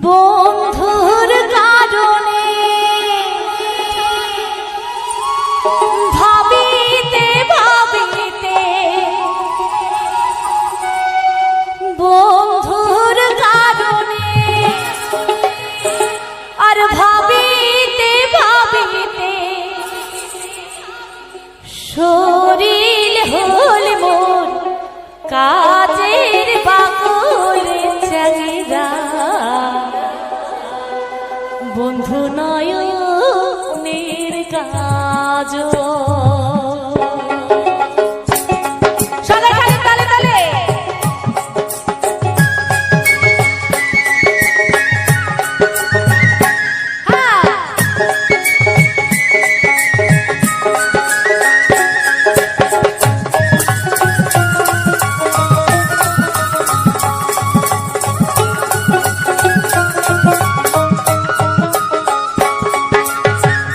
বন্ধুর কারণে ভাবিতে ভাবিতে, বন্ধুর কারণে আর ভাবিতে ভাবিতে শরীর হল মোর কাজের বাকলে চাহিদা। বন্ধু নয়নের কাজল। সবাই খালি তালে তালে।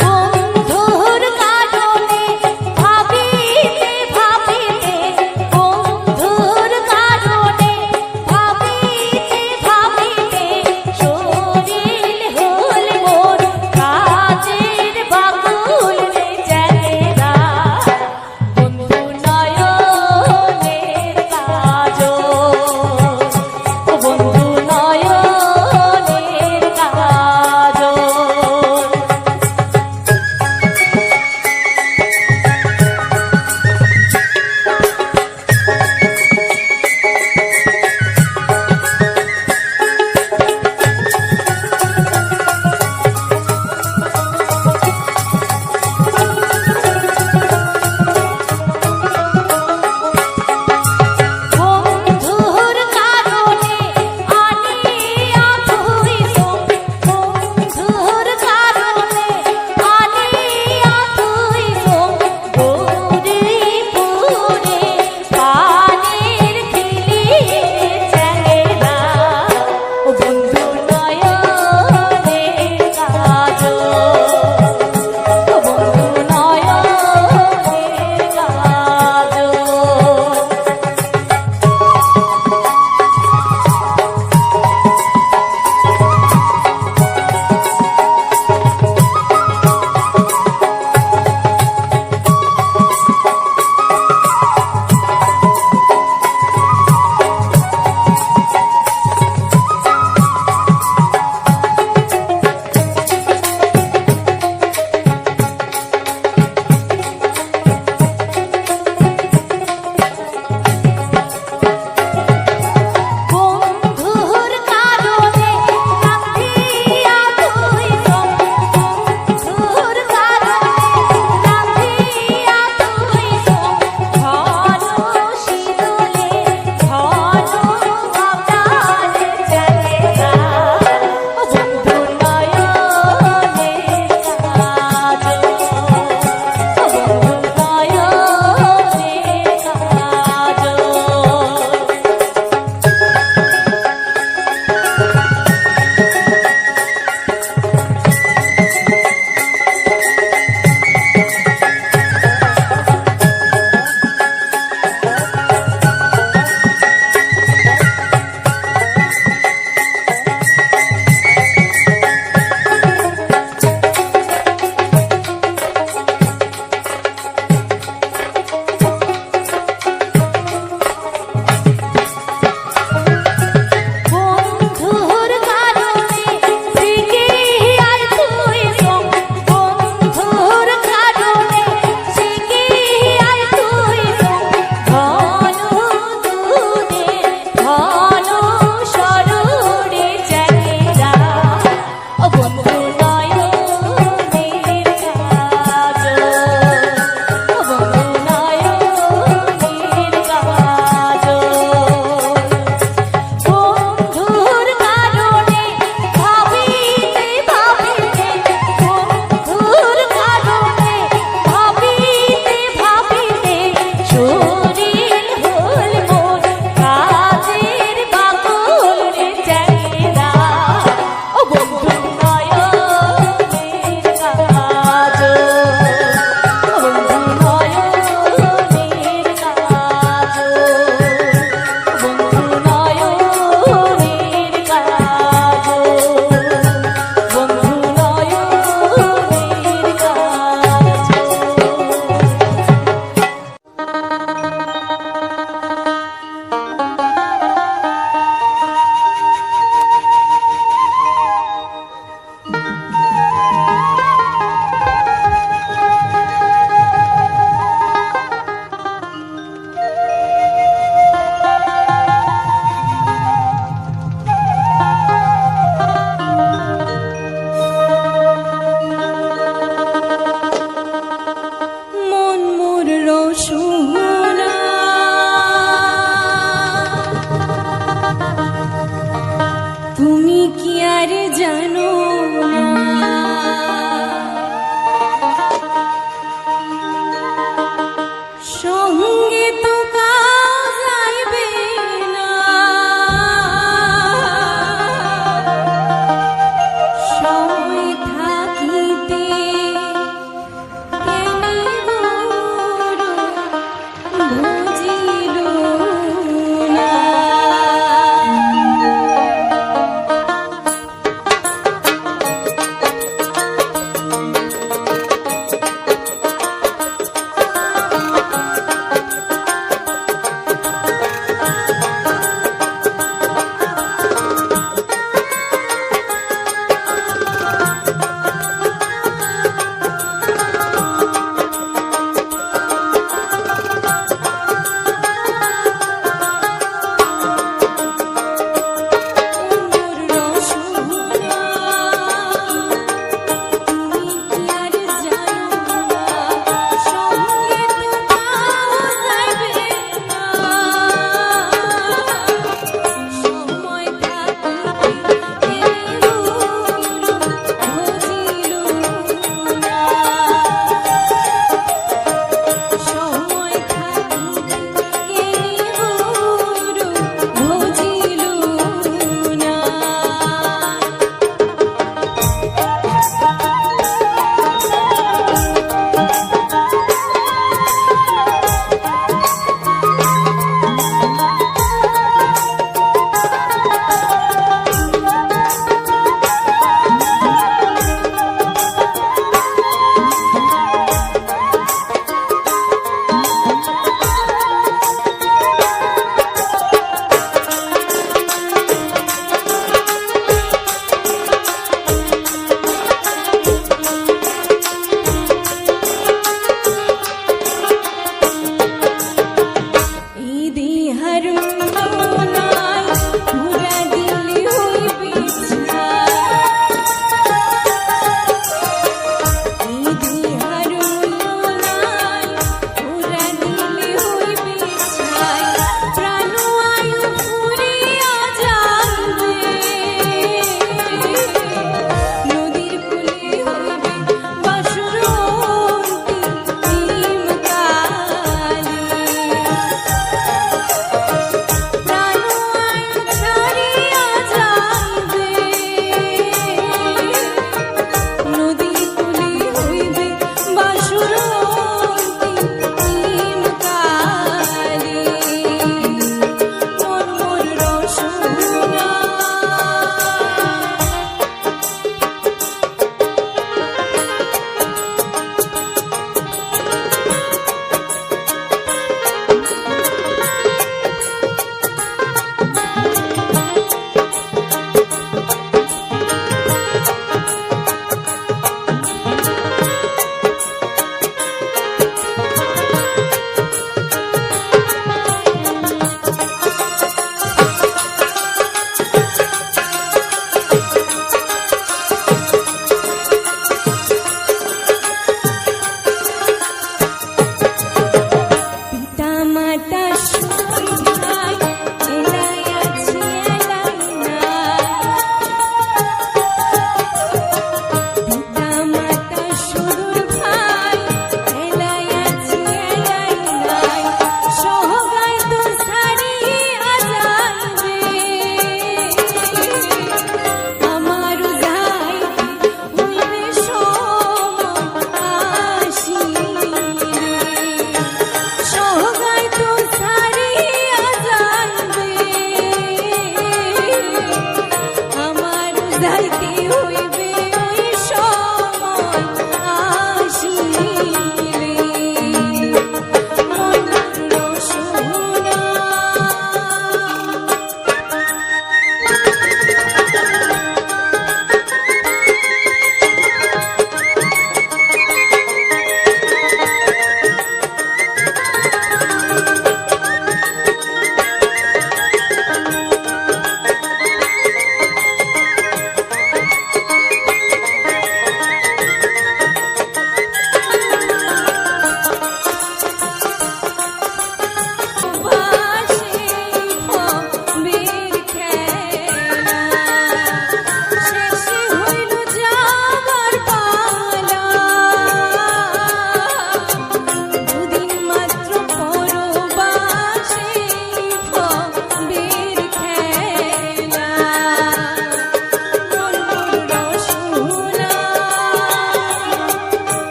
বন্ধুর কারণে ভাবিতে তুমি কি আর জানো না সঙ্গে তো কাজ আইবে না সময় থাকিতে কেনে বড় বুঝিল না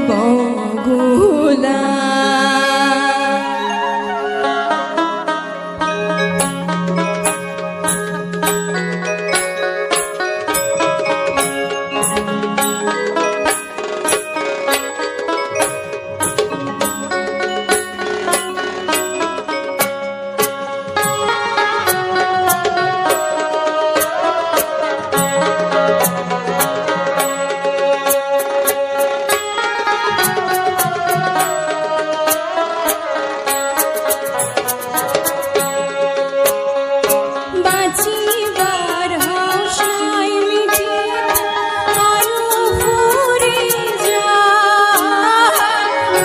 বগুলা বাঁচিবার হাসায় মিটে আরো ফুরে যায়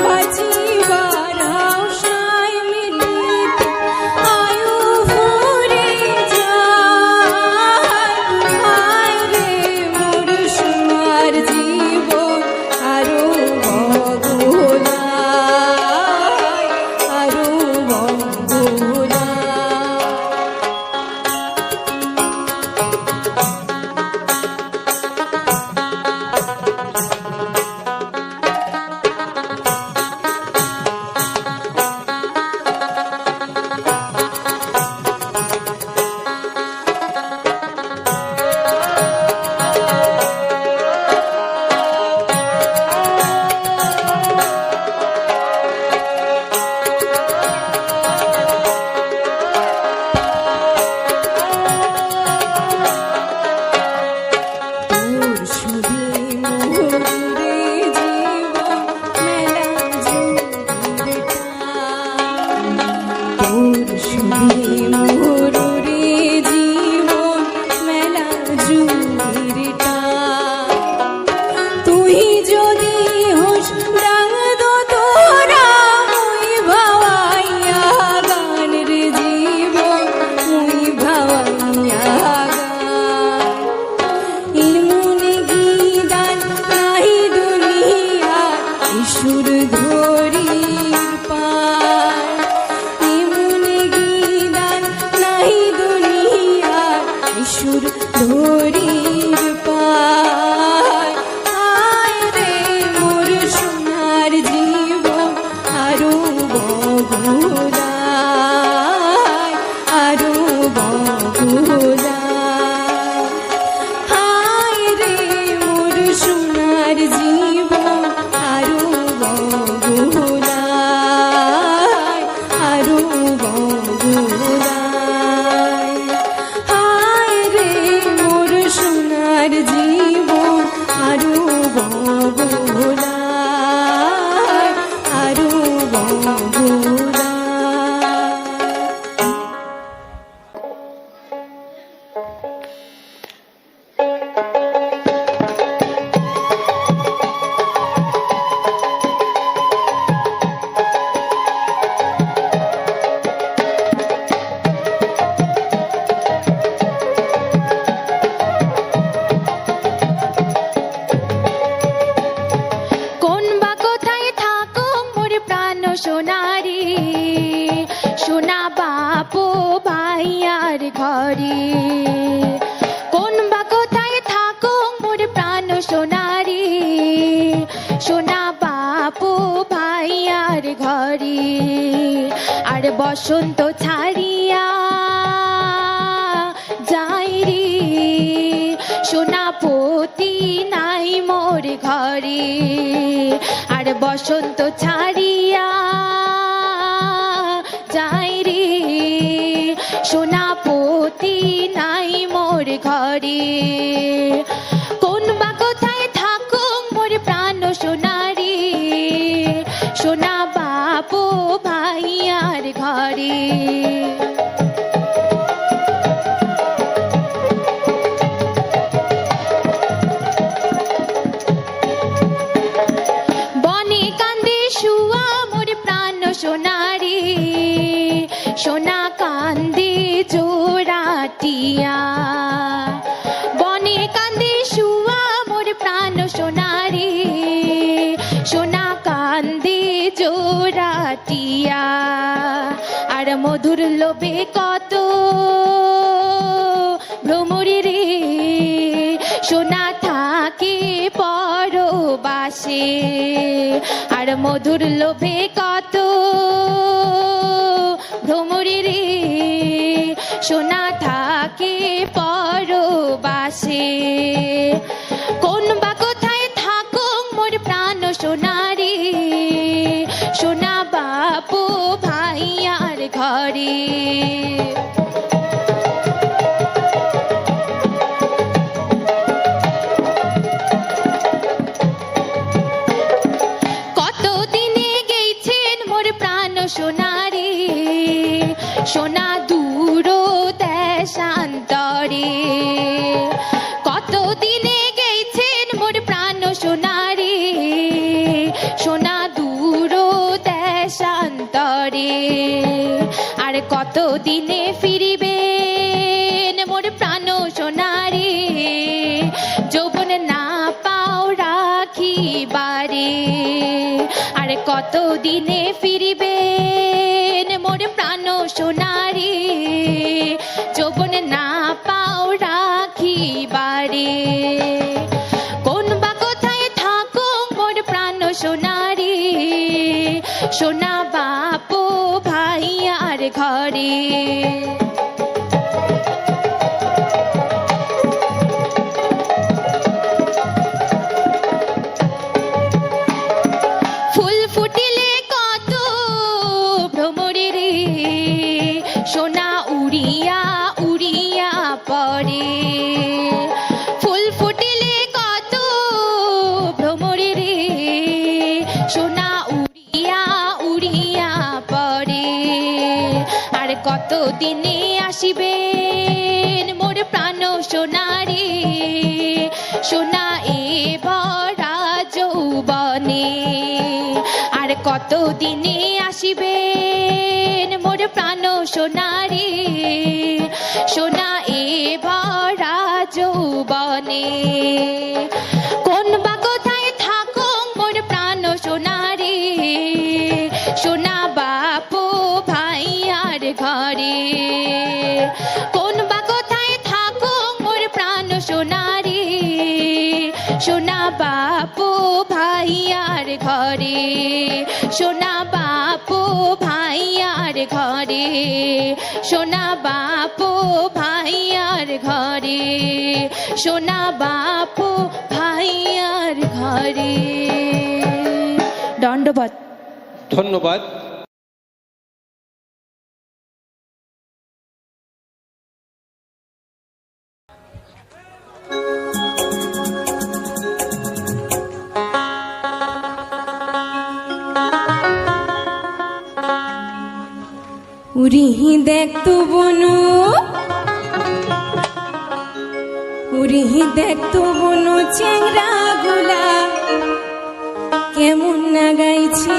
বাঁচিবার হাসায় মিটে আয়ু ফুরে যায় হায় রে মোর সোনার জীবন আরো বগুলা আরো বগুলা তোর সুধে মোরে জীবন মেলা জুড়ে তোর সুধে মোরে জীবন মেলা জুড়ে তুই যদি হোস ডাং দো তোরা মুই ভাওয়াইয়া গান রে জীবন মুই ভাওয়াইয়া ইলমুনে গীদান নাহি দুনিয়া ঈশ্বর ধরির পায় ইলমুনে গীদান নাহি দুনিয়া ঈশ্বর ধরির পায় আয় রে মোর সোনার জীবন আরো বগুলা আরো বগুলা হায় রে মোর সোনার জীবন আরো বগুলা আরো বগুলা হায় রে মোর সোনার জীবন আরো বগুলা আরো বগুলা কোন বা কোথায় থাকো মোর প্রাণ সোনারি সোনা বাপু ভাইয়ার ঘরে কোন বা কোথায় থাকো মোর প্রাণ সোনারি সোনা বাপু ভাইয়ার ঘরে আর বসন্ত ছাড়িয়া যাই রে সোনাপতি নাই মোর ঘরে আর বসন্ত ছাড়িয়া যাই রে সোনাপতি নাই মোর ঘরে কোন বা কোথায় থাকো মোর প্রাণ সোনারি সোনা বাপু ভাইয়ার ঘরে বনে কান্দে শুয়া মোর প্রাণ সোনারি সোনা কান্দে জোড়াটিয়া বনে কান্দে শুয়া মোর প্রাণ সোনারি সোনা কান্দে জোড়াটিয়া আর মধুর লোভে কত ভ্রমরি রে সোনা থাকে পরবাসে আর মধুর লোভে কত ভ্রমরে রে সোনা থাকে পরবাসে। কোন বা কোথায় থাকুক মোর প্রাণ সোনারে সোনা বাপু ভাইয়ার ঘরে। সোনারে সোনা দূর দেশান্তরে, কত দিনে গেছেন মোর প্রাণ সোনারে সোনা দূর দেশান্তরে। আর কত দিনে ফিরিবেন মোর প্রাণ সোনারে যৌবন না পাও রাখিবারে। আর কত দিনে ফিরিবেন মোর প্রাণ সোনারে যৌবন না পাও রাখিবারে। কোন বা কোথায় থাকুক মোর প্রাণ সোনারে সোনা বাপু ভাইয়ার ঘরে। ফুল ফুটিলে কত ভ্রমরে রে সোনা উড়িয়া উড়িয়া পড়ে। ফুল ফুটিলে কত ভ্রমরে রে সোনা উড়িয়া উড়িয়া পড়ে। আর কত দিনে আসিবেন মোর প্রাণ সোনারে সোনা এ ভরা যৌবনে। আর কত দিনে আসিবেন মোর প্রাণ সোনারে সোনা এ ভরা যৌবনে। কোন বা কোথায় থাকুক মোর প্রাণ সোনারে সোনা বাপু ভাইয়ার ঘরে। কোন বা কোথায় থাকুক মোর প্রাণ সোনারে সোনা বাপু ভাইয়ার ঘরে সোনা বাপু ভাইয়ার ঘরে সোনা বাপু ভাইয়ার ঘরে সোনা বাপু ভাইয়ার ঘরে। দণ্ডবত। ধন্যবাদ। উরিহি দেখ তু বনু উরিহি দেখ তু বনু চেংরা গুলা কেমন না গাইছে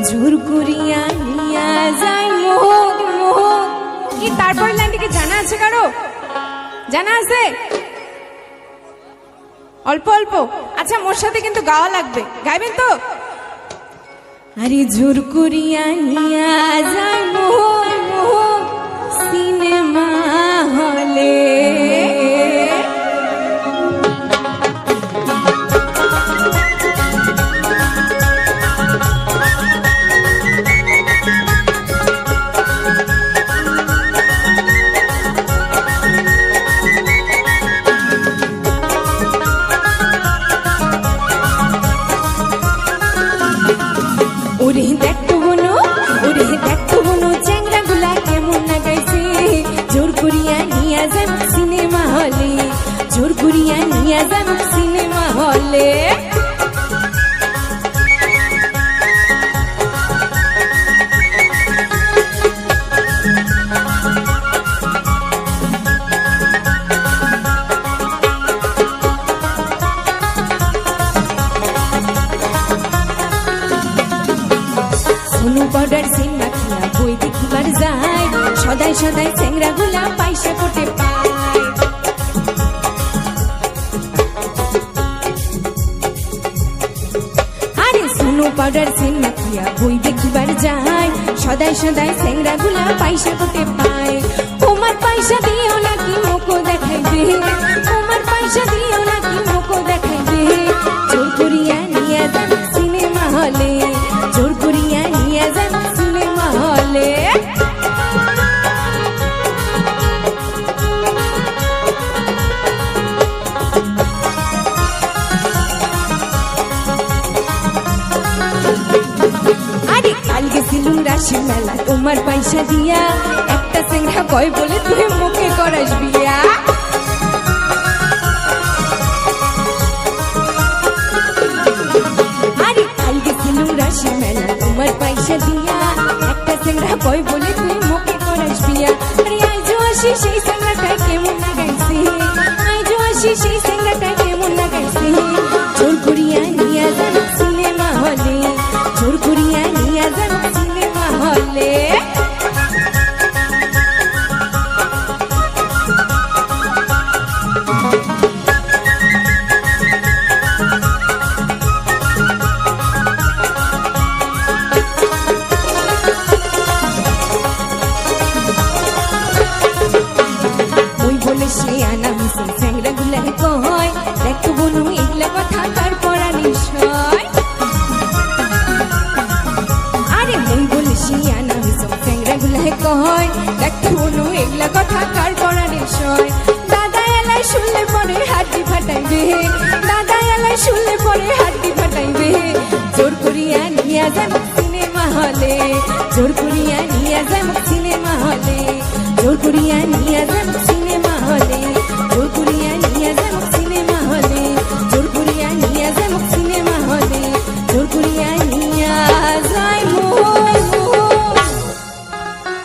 জোর করিয়া নিয়া যায় মোহক মোহক। কি তারপর লাইনটি কি জানা আছে কারো? জানা আছে? অল্প অল্প? আচ্ছা মোর সাথে কিন্তু গাওয়া লাগবে, গাইবেন তো? আরে জোর করিয়া নিয়া যায় মোহন মোহন সিনেমা হলে। ওরে দেখতো বনো চ্যাংরা গুলা কেমন না গাইছে জোর করিয়া নিয়া যাম সিনেমা হলে জোর করিয়া নিয়া যাম সিনেমা হলে। পাউডার সিন মাখিয়া বই দেখিবার যায় সদাই সদাই চ্যাংরা গুলা পয়সা কোটে পায়। আরে সোনু পাউডার সিন মাখিয়া বই দেখিবার যায় সদাই সদাই চ্যাংরা গুলা পয়সা কোটে পায়। তোমার পয়সা দিও নাকি মোকো দেখাইবে তোমার পয়সা দিও নাকি মোকো দেখাইবে জোর করিয়া নিয়ে যান রাশি মেলা তোমার পয়সা দিয়া একটা সিংহা কয় বলে তুই মুখে করাস বিয়া আরে কাল গেছিলুম রাশি মেলা তোমার পয়সা দিয়া একটা সিংহা কয় বলে তুই মুখে করাস বিয়া আরে আইজো আসি সেই সিংহাটাই কেমন লাগাইছে আইজো আসি সেই সিংহাটাই কেমন লাগাইছে জোর করিয়া নিয়া যান সিনেমা হলে জোর করিয়া নিয়া যান সিনেমা হলে ওই বলে সে আনা মিশে স্যাংরা গুলাই কয় দেখো বনু এগুলা কথা তার পড়া নিশ্চয় আরে ওই বলে সে আনা মিশে স্যাংরা গুলাই কয় দেখো বনু এগুলা কথা কার পড়া নিশ্চয় দাদা এলাই শুনলে পরে হাড্ডি ফাটাইবে দাদা এলাই শুনলে পরে হাড্ডি ফাটাইবে জোর করিয়া নিয়া যান সিনেমা হলে জোর করিয়া নিয়া যান সিনেমা হলে জোর করিয়া নিয়া যান সিনেমা হলে জোর করিয়া নিয়া যান সিনেমা হলে জোর করিয়া নিয়া যান সিনেমা হলে জোর করিয়া নিয়া যাই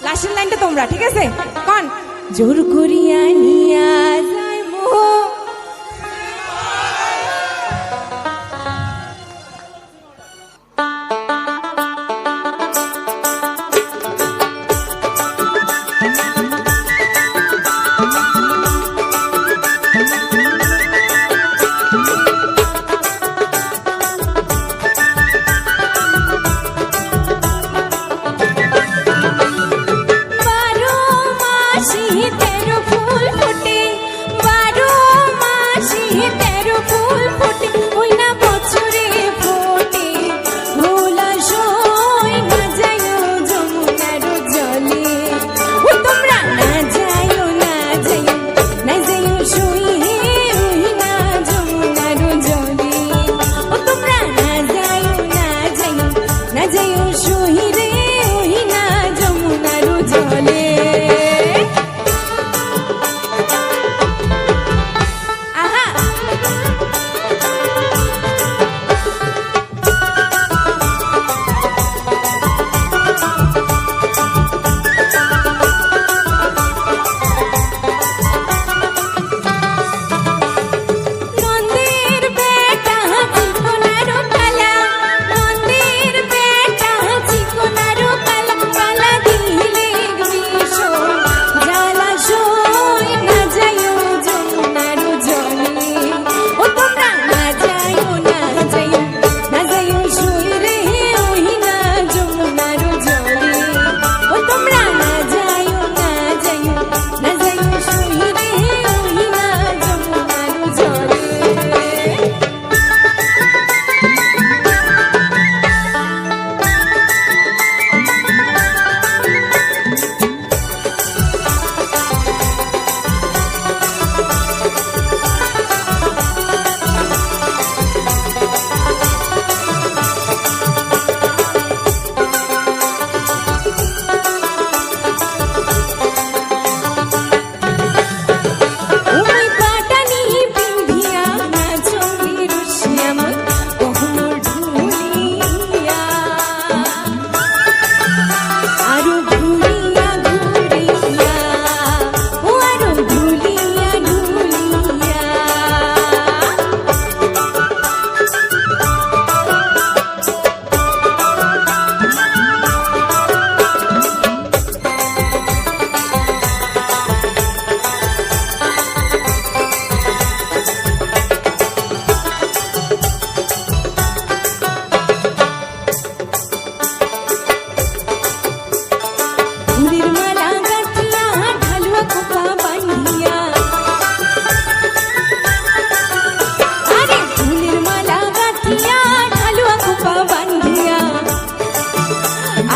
লাস্টের লাইনটা তোমরা ঠিক আছে কোন জোর করিয়া নিয়া যাই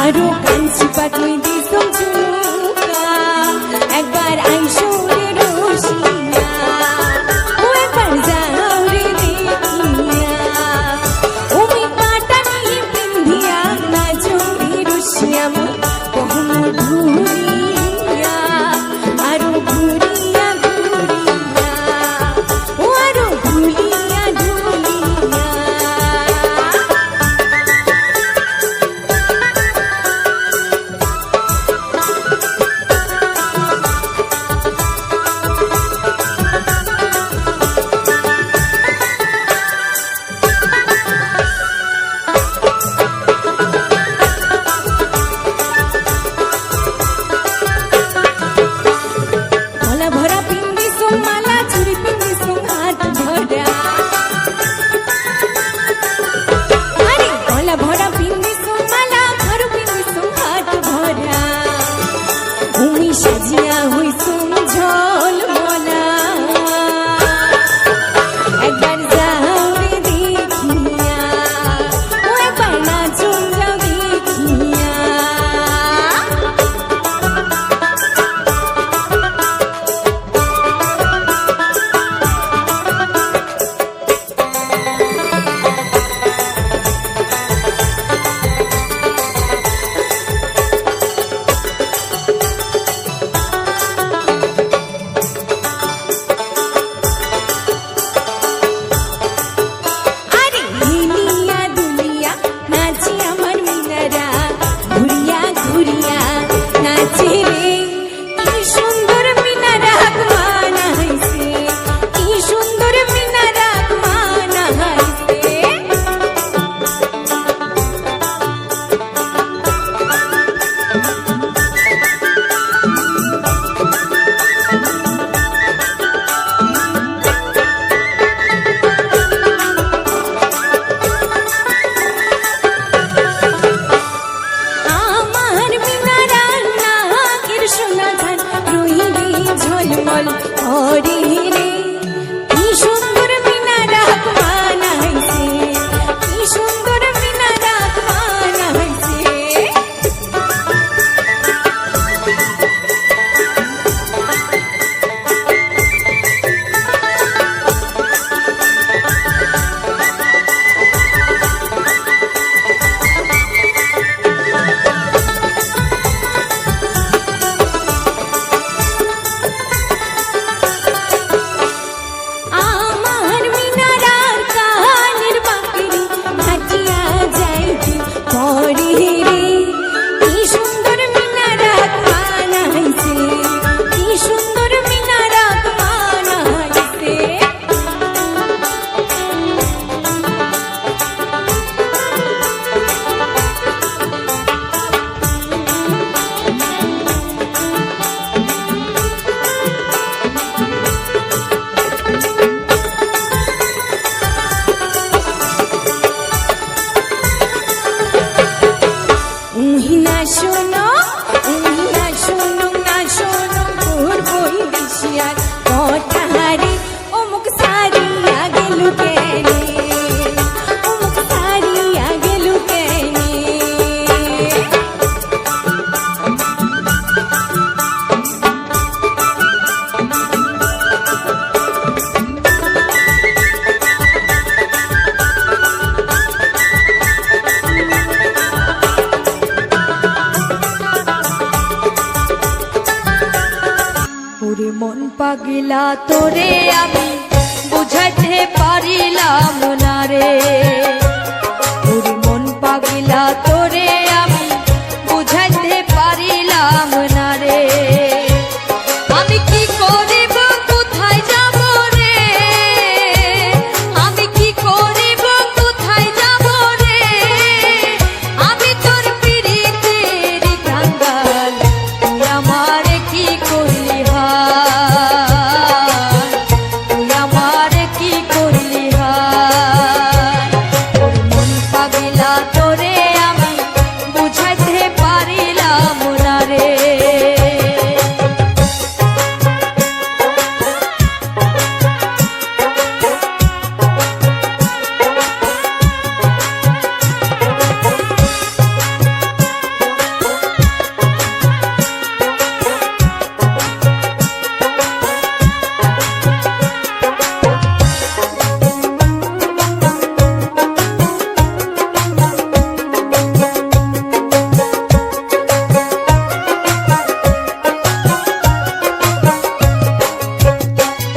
আরো কাঞ্চি পাতুই দিসম ঝুমকা একবার আইসো রে রশিয়া ও একবার যাও রে দেখিয়া ওই পাটানি পিন্ধিয়া নাচো রে রশিয়া পাগিলা তোরে আমি বুঝাইতে পারিলাম না রে, তোর মন পাগিলা তোরে আমি বুঝাইতে পারিলাম না রে। আমি কি করিব কোথায় যাব রে, আমি কি করিব কোথায় যাব রে, আমি তোর পিরিতের কাঙ্গাল, তুই আমার কি করলি হায়, তুই আমার কি করলি হায়। তোর মন পাগিলা তোরে আমি বুঝাইতে পারিলাম না রে।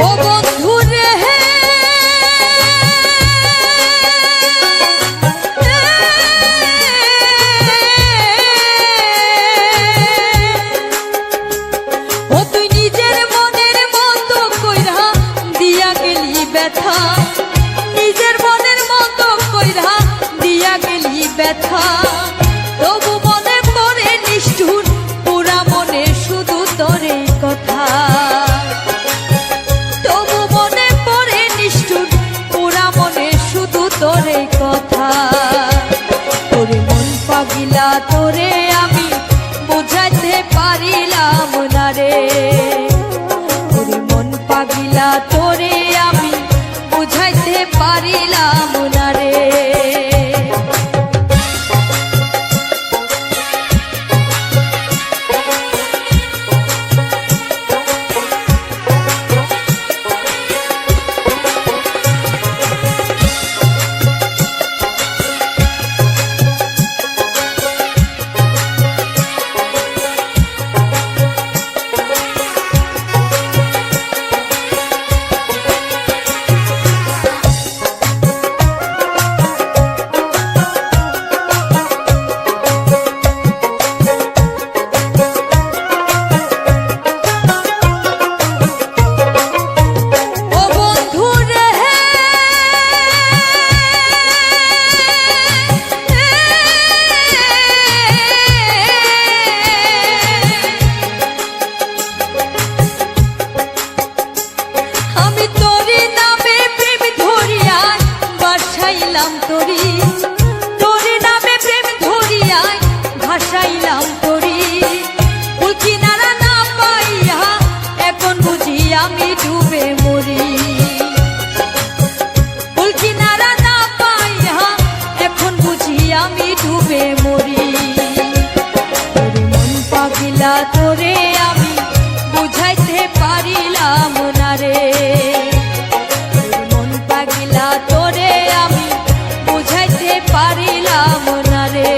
ও বন্ধু রে, ও তুই নিজের মনের মতো কইরা দিয়া গেলি ব্যথা, নিজের মনের মতো কইরা দিয়া গেলি ব্যথা, তবু মনে পড়ে নিষ্ঠুর পুরা মনে শুধু তোরে কথা, তবু মনে পড়ে নিষ্ঠুর পুরা মনে শুধু তোরে কথা। তোরে মন পাগিলা তোরে আমি বুঝাইতে পারিলাম না রে, তোরে মন পাগিলা তোরে আমি বুঝাইতে পারিলাম না রে। ও বন্ধু রে, আমি তোরি নামে প্রেম ধরিয়া বাসাইলাম তোরি, তোরি নামে প্রেম ধরিয়া ভাসাইলাম তোরি, ফুল কিনারা না পাইয়া এখন বুঝি আমি ডুবে মরি, ফুল কিনারা না পাইয়া এখন বুঝি আমি ডুবে মরি। তোরে মন পাগিলা তোরে আমি বুঝাইতে পারিলাম না রে, তোরে মন পাগিলা তোরে আমি বুঝাইতে পারিলাম না রে।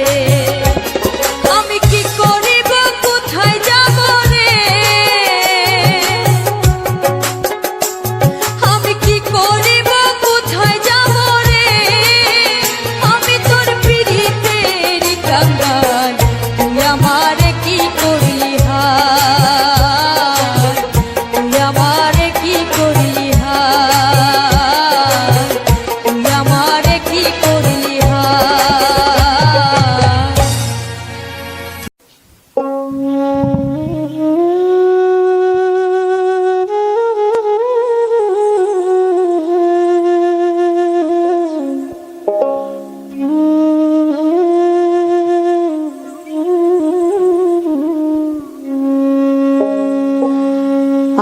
আমি কি করিব কোথায় যাব রে, আমি কি করিব কোথায় যাব রে, আমি তোর পিরিতের কাঙ্গাল, তুই আমার কি করলি হায়, তুই আমার কি করলি হায়, তুই আমার কি করলি হায়।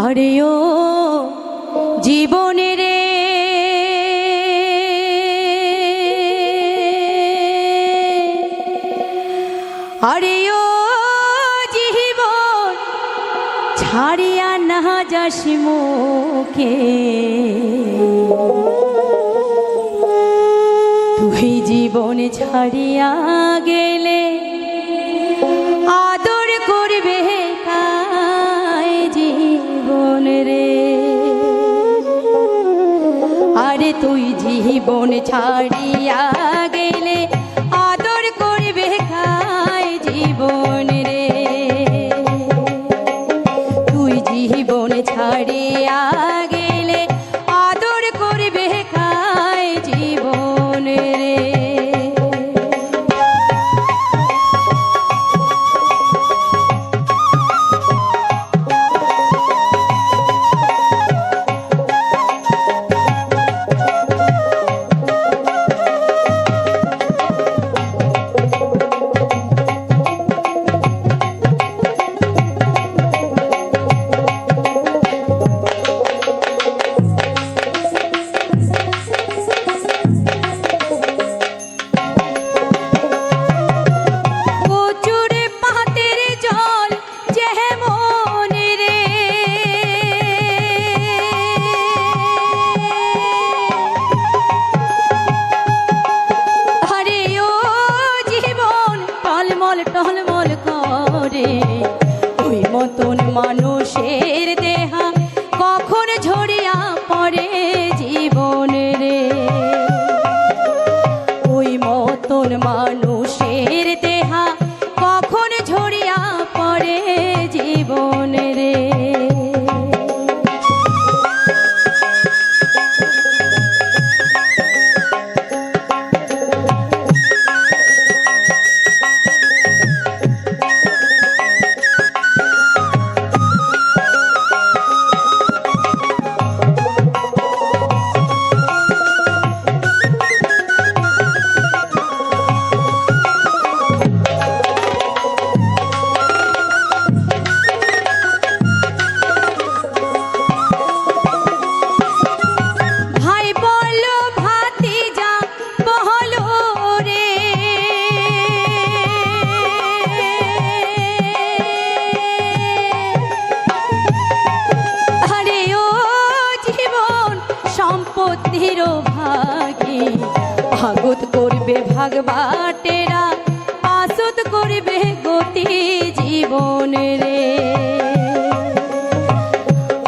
আরে ও জীবনে রে, আরে ও জীবন ছাড়িয়া না যাস মুখে, তুই জীবন ছাড়িয়া গেলে আদর করবে কায় জীবন রে। জীবন ছাড়িয়া গেলে আদর করবে কায় জীবন রে তুই জীবন ছাড়িয়া গেলে আদর করবে কায় জীবন রে টলমল করে ওই মতন মানুষের দেহা কখন ঝরিয়া পড়ে জীবন রে ওই মতন মানুষের দেহা কখন ঝরিয়া পড়ে জীবন রে সম্পত্তির ভাগে ভাগত করবে ভাগবাটেরা পাশত করবে গতি জীবন রে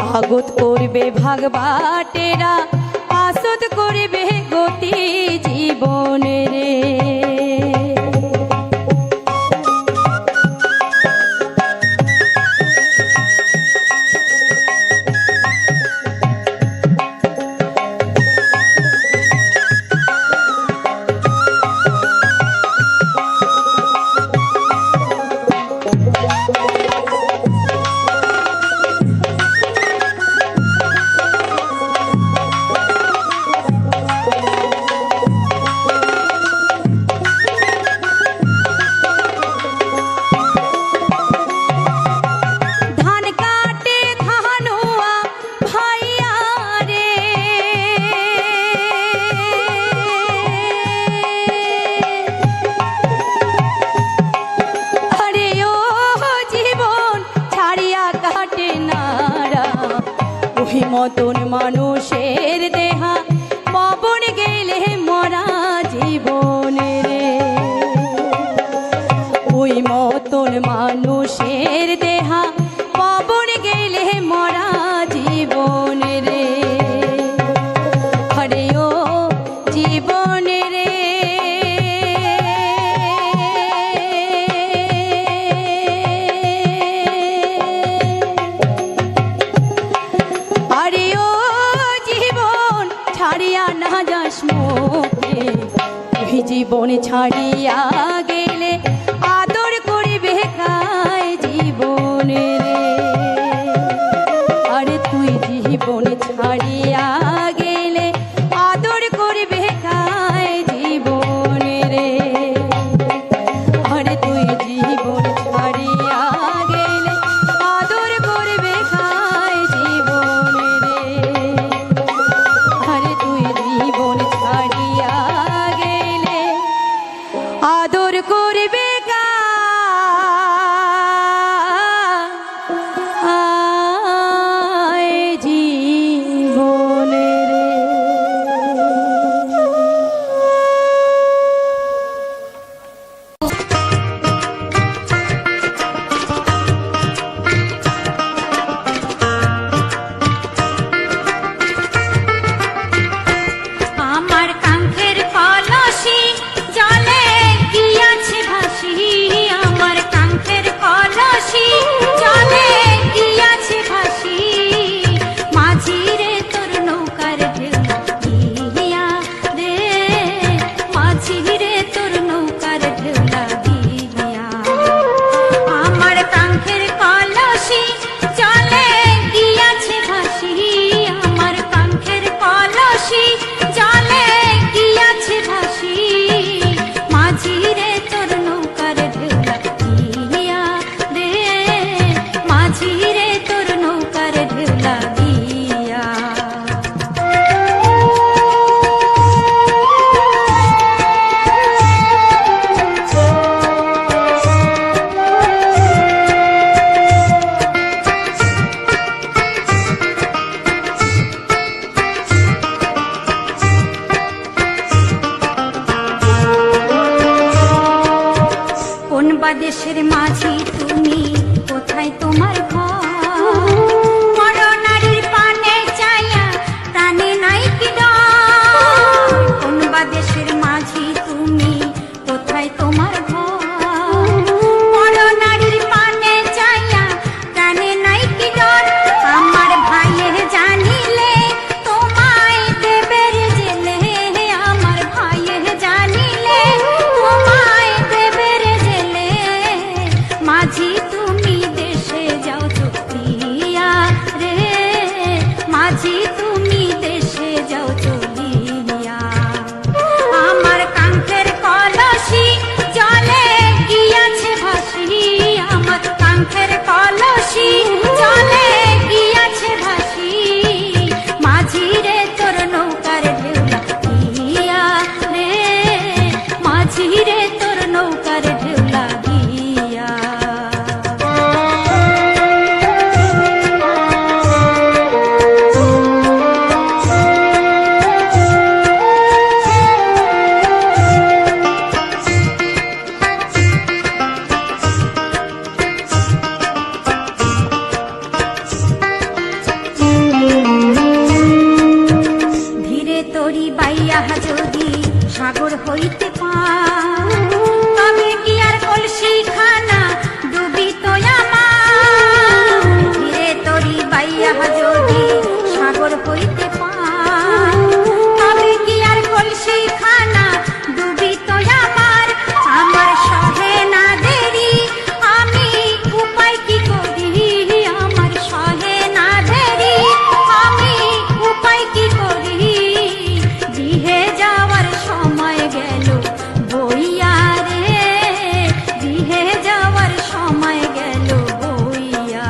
ভাগত করবে ভাগবাটেরা পাশত করবে গতি জীবন রে মতন মানুষের দেহা পবন গেলে মরা জীবন রে ওই মতন মানুষের দেহা পবন গেলে মরা জীবন রে হরে ও জীবন রে জীবন ছাড়িয়া গেলে আদর করবে কায় জীবন রে আরে তুই জীবন ছাড়িয়া গেলে আদর করবে কায় জীবন রে আরে তুই জীবন ছাড়িয়া গেলে আদর করবে কায় জীবন রে আরে তুই জীবন ছাড়িয়া আদর করবে জীবন রে আমার তোর নৌকার ঢেউ লাগিয়া রে, মাঝি রে তোর নৌকার ঢেউ লাগিয়া। কোন বা দেশের মাঝি তুমি, কোথায় তোমার ঘর? বড় নারীর পানে চাইয়া প্রাণে নাই কি ডর? কোন বা দেশের মাঝি তুমি, কোথায় তোমার ঘর? বড় নারীর পানে চাইয়া প্রাণে নাই কি ডর? আমার ভাইয়ের জানিলে তোমায় দেবে রে জেলে, আমার ভাইয়ের জানিলে তোমায় দেবে রে জেলে। মাঝি তুমি দেশে যাও চলিয়া রে, মাঝি তুমি দেশে যাও চলিয়া। আমার কাঙ্ক্ষের কলসি জলে গিয়াছে ভাসি, আমার কাঙ্ক্ষের কলসি জলে গিয়াছে ভাসি। মাঝি রে তোর নৌকার ঢেউ লাগিয়া রে, মাঝি রে তোর নৌকার ঢেউ লাগিয়া। ধীরে তরি বাইয়া যদি সাগর হইতে পার, তবে কি আর কলসি খানা ডুবিত আমার। ধীরে তরি বাইয়া যদি সাগর হইতে পার, তবে কি আর কলসি খানা ডুবিত আমার। আমার সহে না দেরি, আমি উপায় কি করি, আমার সহে না দেরি, আমি উপায় কি করি। জিহে যাওয়ার সময় গেল বইয়া রে, জিহে যাওয়ার সময় গেল বইয়া।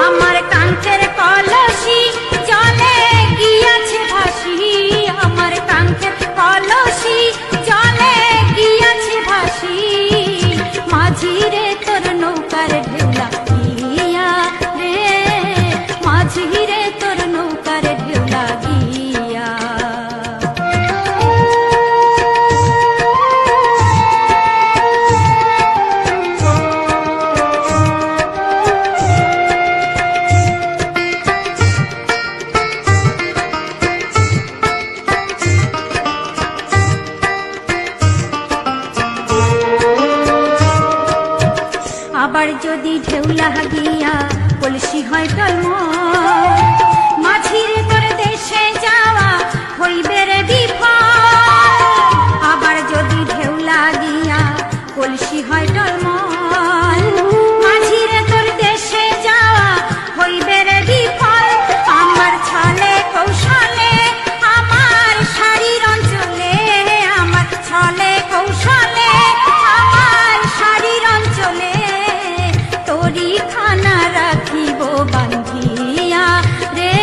আমার কাঙ্ক্ষের কলসি জলে গিয়াছে ভাসি, আমার কাঙ্ক্ষের কলসি জলে গিয়াছে ভাসি। মাঝি রে তোর নৌকার ঢেউ লাগিয়া রে, মাঝি রে তোর নৌকার ঢেউ লাগিয়া। আবার যদি ঢেউ লাগিয়া কলসি হয় টলমল, মাঝির তোর দেশে যাওয়া হইবে রে বিফল। আবার যদি ঢেউ লাগিয়া কলসি হয় টলমল, মাঝির তোর দেশে যাওয়া হইবে রে বিফল। আমার ছলে কৌশলে, আমার শাড়ির অঞ্চলে, আমার ছলে কৌশলে, আমার শাড়ির অঞ্চলে। তরি খানা রাখিব বান্ধিয়া রে,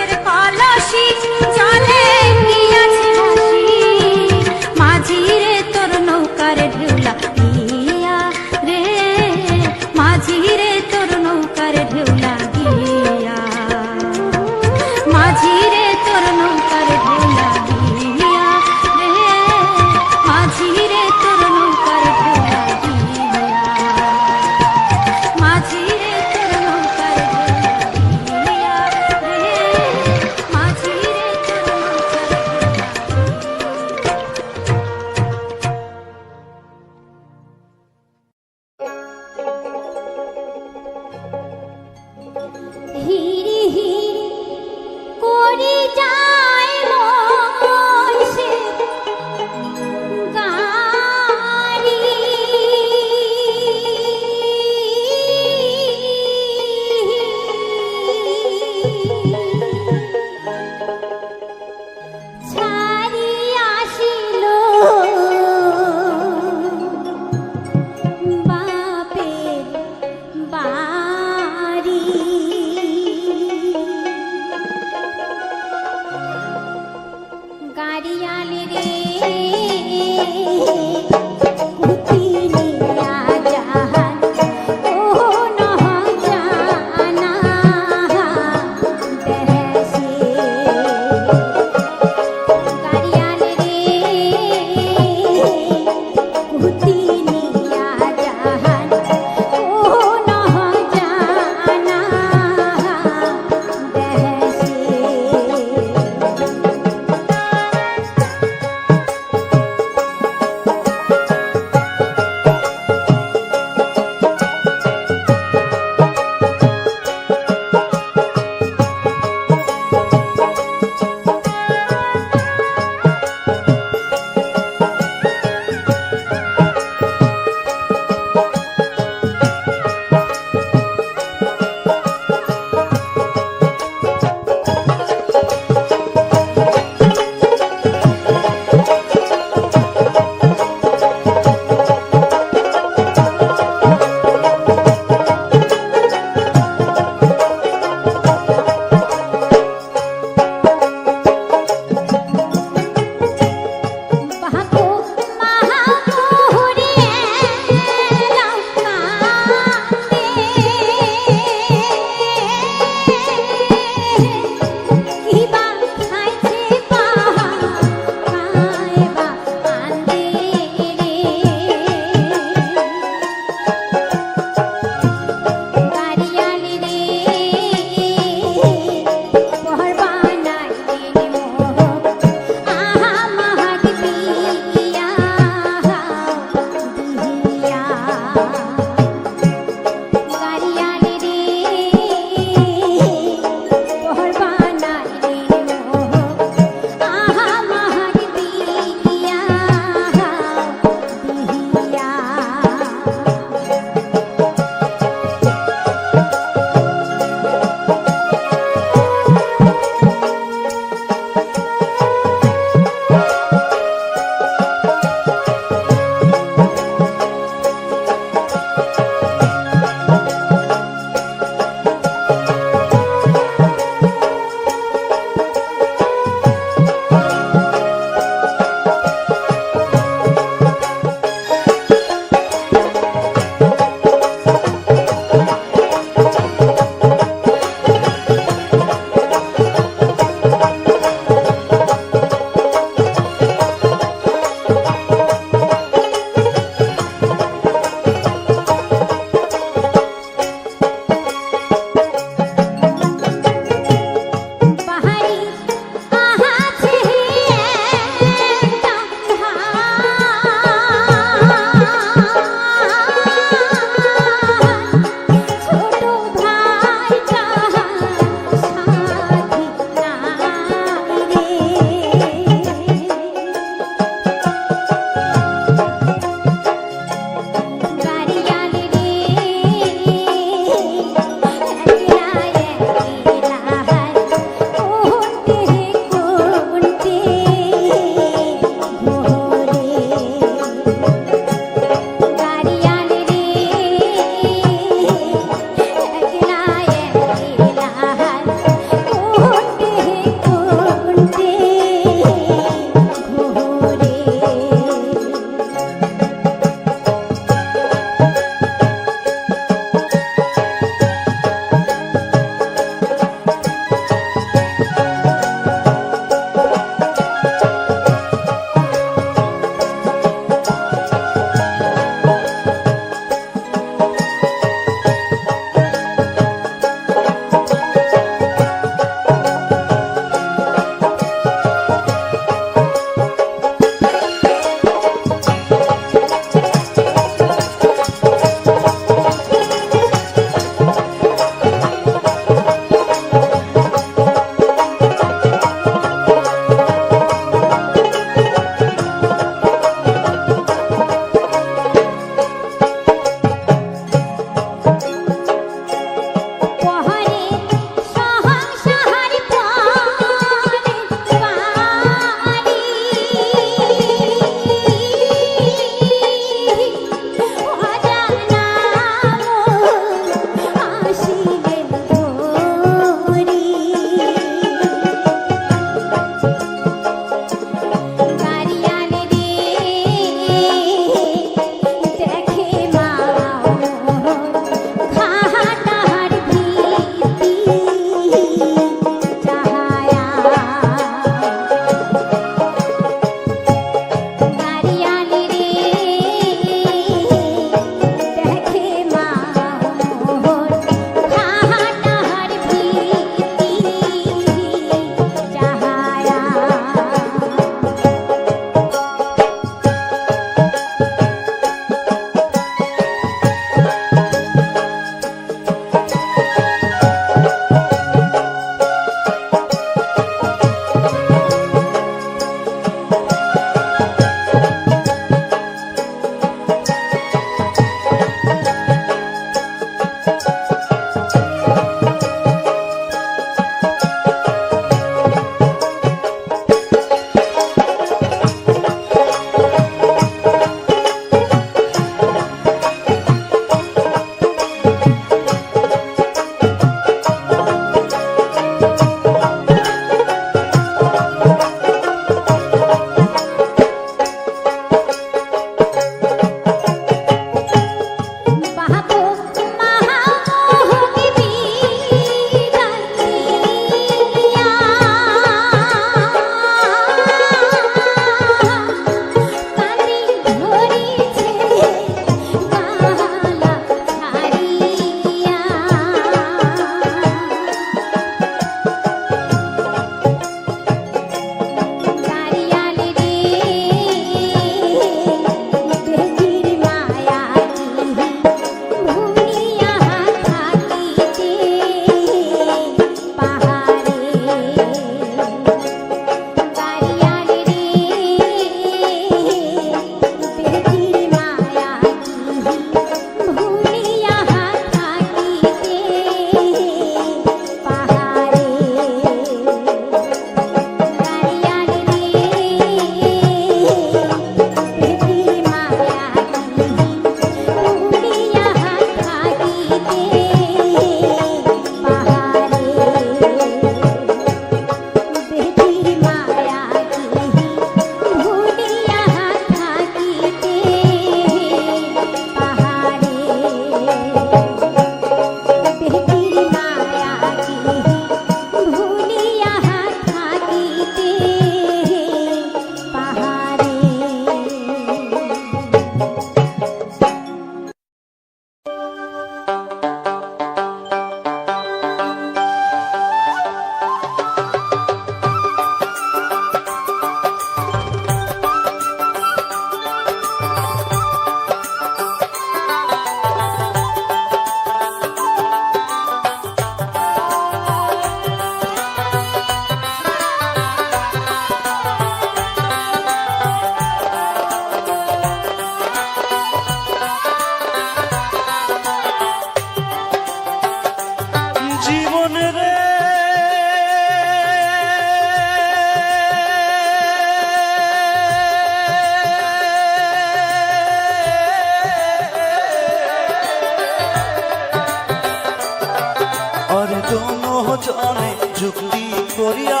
জনে যুক্তি করিয়া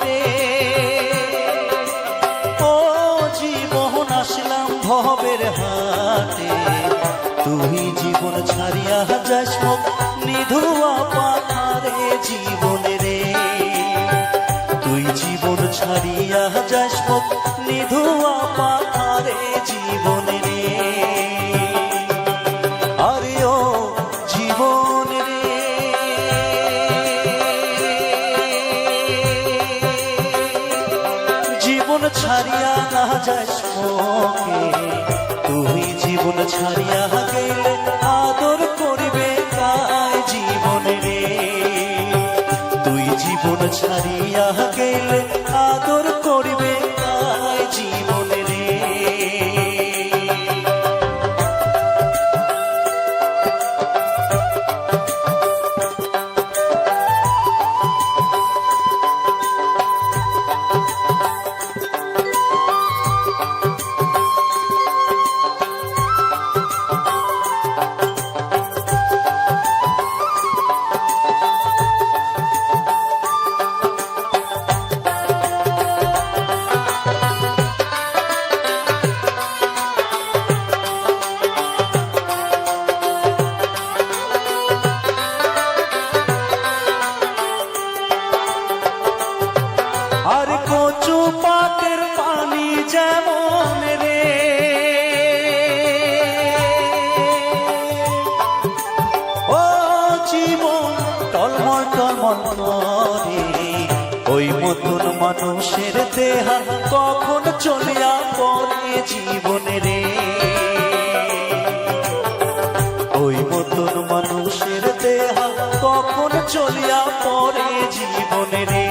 রে ও জীবন আসলাম ভবের হাটে তুই জীবন ছাড়িয়া যাস মুখ নিধুয়া পাথারে জীবনে রে তুই জীবন ছাড়িয়া যাস মুখ নিধুয়া পাথারে জীবনে রে আরে ও জীবন রে জীবন ছাড়িয়া না যাস মোকে তুই জীবন ছাড়িয়া গেলে আদর করিবে কায় জীবন রে তুই জীবন ছাড়িয়া গেলে আদর করিবে কায় জীবন রে আর কচু পাতের পানি যেমন রে ও জীবন টলমল টলমল করে ওই মতন মানুষের দেহা কখন চলিয়া পড়ে জীবনে রে ওই মতন মানুষের দেহা কখন চলিয়া পড়ে জীবনে রে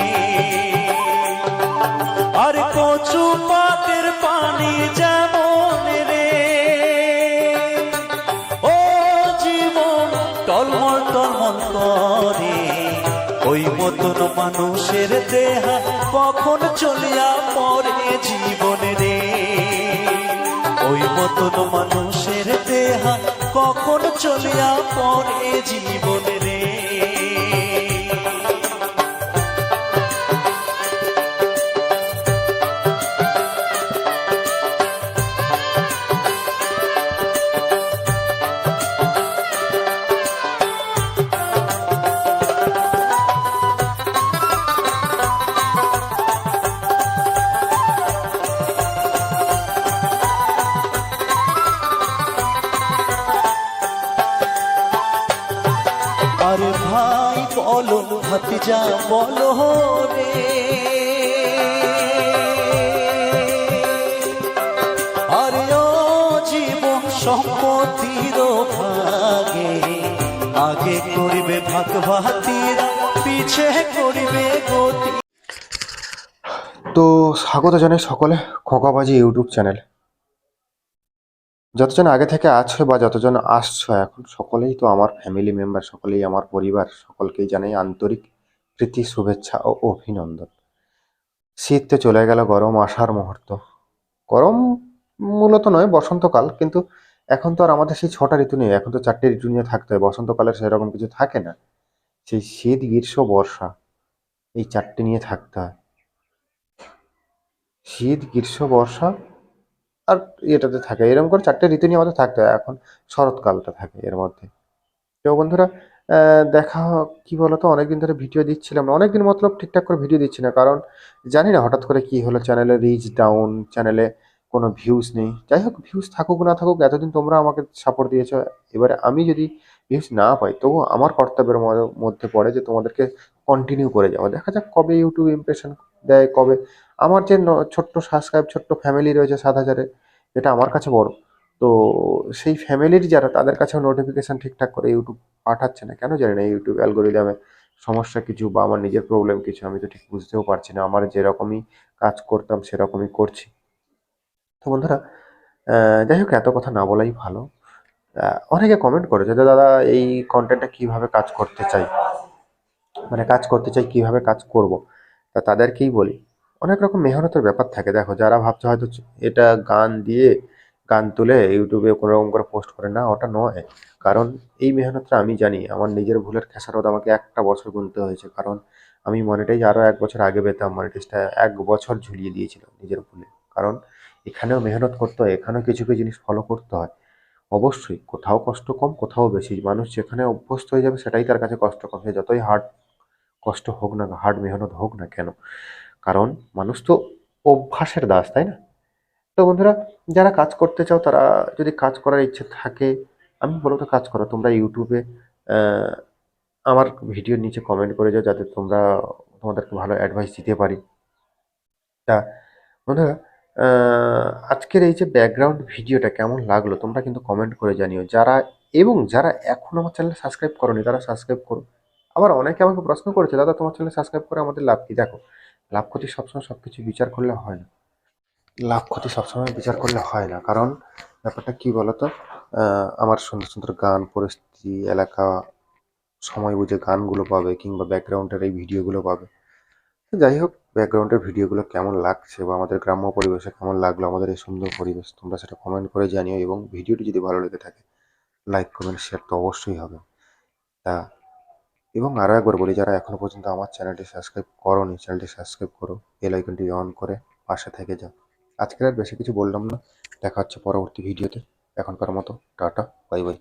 আর কচু পাতের পানি যেমন রে ও জীবন টলমল টলমল করে ওই মতন মানুষের দেহা কখন চলিয়া পড়ে জীবনে রে ওই মতন মানুষের দেহা কখন চলিয়া পড়ে জীবনে রে আরে ভাই বলো ভাতিজা বলো রে আরে ও জীবন সম্পত্তির ভাগে আগে করিবে ভাগ ভাতিরা পিছে করিবে গতি। তো স্বাগত জানাই সকলে খোকাবাজি ইউটিউব চ্যানেল। যতজন আগে থেকে আছো বা যতজন আসছো এখন সকলেই তো আমার ফ্যামিলি মেম্বার, সকলেই আমার পরিবার, সকলকেই জানাই আন্তরিক প্রীতি, শুভেচ্ছা ও অভিনন্দন। শীত তো চলে গেল, গরম আসার মুহূর্ত। গরম মূলত নয়, বসন্তকাল, কিন্তু এখন তো আর আমাদের সেই 6টা ঋতু নেই, এখন তো 4টে ঋতু নিয়ে থাকতে হয়। বসন্তকালের সেরকম কিছু থাকে না, সেই শীত, গ্রীষ্ম, বর্ষা, এই 4টে নিয়ে থাকতে হয়। শীত, গ্রীষ্ম, বর্ষা আর এটাতে থাকে, এরকম করে 4টে ঋতু নিয়ে আমাদের থাকতে হয়। এখন শরৎকালটা থাকে এর মধ্যে। তো বন্ধুরা, দেখা কি বলতো, অনেকদিন ধরে ভিডিও দিচ্ছিলাম না, অনেকদিন মতলব ঠিকঠাক করে ভিডিও দিচ্ছি না, কারণ জানি না হঠাৎ করে কি হলো, চ্যানেলে রিচ ডাউন, চ্যানেলে কোনো ভিউজ নেই। যাই হোক, ভিউজ থাকুক না থাকুক, এতদিন তোমরা আমাকে সাপোর্ট দিয়েছো। এবারে আমি যদি ভিউজ না পাই, তবু আমার কর্তব্যের মধ্যে পড়ে যে তোমাদেরকে কন্টিনিউ করে যাওয়া। দেখা যাক কবে ইউটিউব ইমপ্রেশন দেয়, কবে আমার যে ছোট্ট সাবস্ক্রাইব, ছোট্ট ফ্যামিলি রয়েছে 7,000-এ, যেটা আমার কাছে বড়, তো সেই ফ্যামিলির যারা, তাদের কাছেও নোটিফিকেশান ঠিকঠাক করে ইউটিউব পাঠাচ্ছে না। কেন জানি না, ইউটিউব অ্যালগোরিদমে সমস্যা কিছু বা আমার নিজের প্রবলেম কিছু, আমি তো ঠিক বুঝতেও পারছি না। আমার যেরকমই কাজ করতাম সেরকমই করছি। তো বন্ধুরা, যাই হোক, এত কথা না বলাই ভালো। অনেকে কমেন্ট করেছে যে দাদা এই কন্টেন্টটা কিভাবে কাজ করতে চাই, মানে কাজ করতে চাই, কিভাবে কাজ করব। তা তাদেরকেই বলি, অনেক রকম মেহনতের ব্যাপার থাকে। দেখো, যারা ভাবছে হয়তো এটা গান তুলে ইউটিউবে কোনো রকম করে পোস্ট করে না, ওটা নয়। কারণ এই মেহনতটা আমি জানি, আমার নিজের ভুলের খেসারত আমাকে 1টা বছর গুনতে হয়েছে। কারণ আমি মনিটাইজ আরও 1 বছর আগে পেতাম, মনিটাইজটা 1 বছর ঝুলিয়ে দিয়েছিল নিজের ভুলে। কারণ এখানেও মেহনত করতে হয়, এখানেও কিছু কিছু জিনিস ফলো করতে হয়। অবশ্যই কোথাও কষ্ট কম, কোথাও বেশি। মানুষ যেখানে অভ্যস্ত হয়ে যাবে সেটাই তার কাছে কষ্ট কম, সে যতই কষ্ট হোক না, হার্ড মেহনত হোক না কেন। কারণ মানুষ তো অভ্যাসের দাস, তাই না? তো বন্ধুরা, যারা কাজ করতে চাও তারা যদি কাজ করার ইচ্ছে থাকে, আমি বলবো তো কাজ করো। তোমরা ইউটিউবে আহ, আমার ভিডিওর নিচে কমেন্ট করে যাও, যাতে তোমাদেরকে ভালো অ্যাডভাইস দিতে পারি। তা বন্ধুরা, আজকের এই যে ব্যাকগ্রাউন্ড ভিডিওটা কেমন লাগলো তোমরা কিন্তু কমেন্ট করে জানিও। যারা এখন আমার চ্যানেল সাবস্ক্রাইব করোনি তারা সাবস্ক্রাইব করো। আবার অনেকে আমাকে প্রশ্ন করেছে, দাদা তোমার চ্যানেল সাবস্ক্রাইব করে আমাদের লাভ কি? দেখো, লাভ ক্ষতি সবসময় সবকিছু বিচার করলে হয় না। লাভ ক্ষতি সবসময় বিচার করলে হয় না। কারণ ব্যাপারটা কি বলতো, আমার সুন্দর সুন্দর গান, পরিস্থিতি, এলাকা, সময় বুঝে গানগুলো পাবে, কিংবা ব্যাকগ্রাউন্ডের এই ভিডিওগুলো পাবে। তো যাই হোক, ব্যাকগ্রাউন্ডের ভিডিওগুলো কেমন লাগছে বা আমাদের গ্রাম্য পরিবেশে কেমন লাগলো, আমাদের এই সুন্দর পরিবেশ, তোমরা সেটা কমেন্ট করে জানিও। এবং ভিডিওটি যদি ভালো লেগে থাকে, লাইক কমেন্ট শেয়ার তো অবশ্যই হবে। তা এবং আরও একবার বলি, যারা এখনো পর্যন্ত আমার চ্যানেলটি সাবস্ক্রাইব করোনি, চ্যানেলটি সাবস্ক্রাইব করো, বেল আইকনটি অন করে পাশে থেকে যাও। আজকের আর বেশি কিছু বললাম না, দেখা হচ্ছে পরবর্তী ভিডিওতে। এখনকার মতো টাটা, বাই বাই।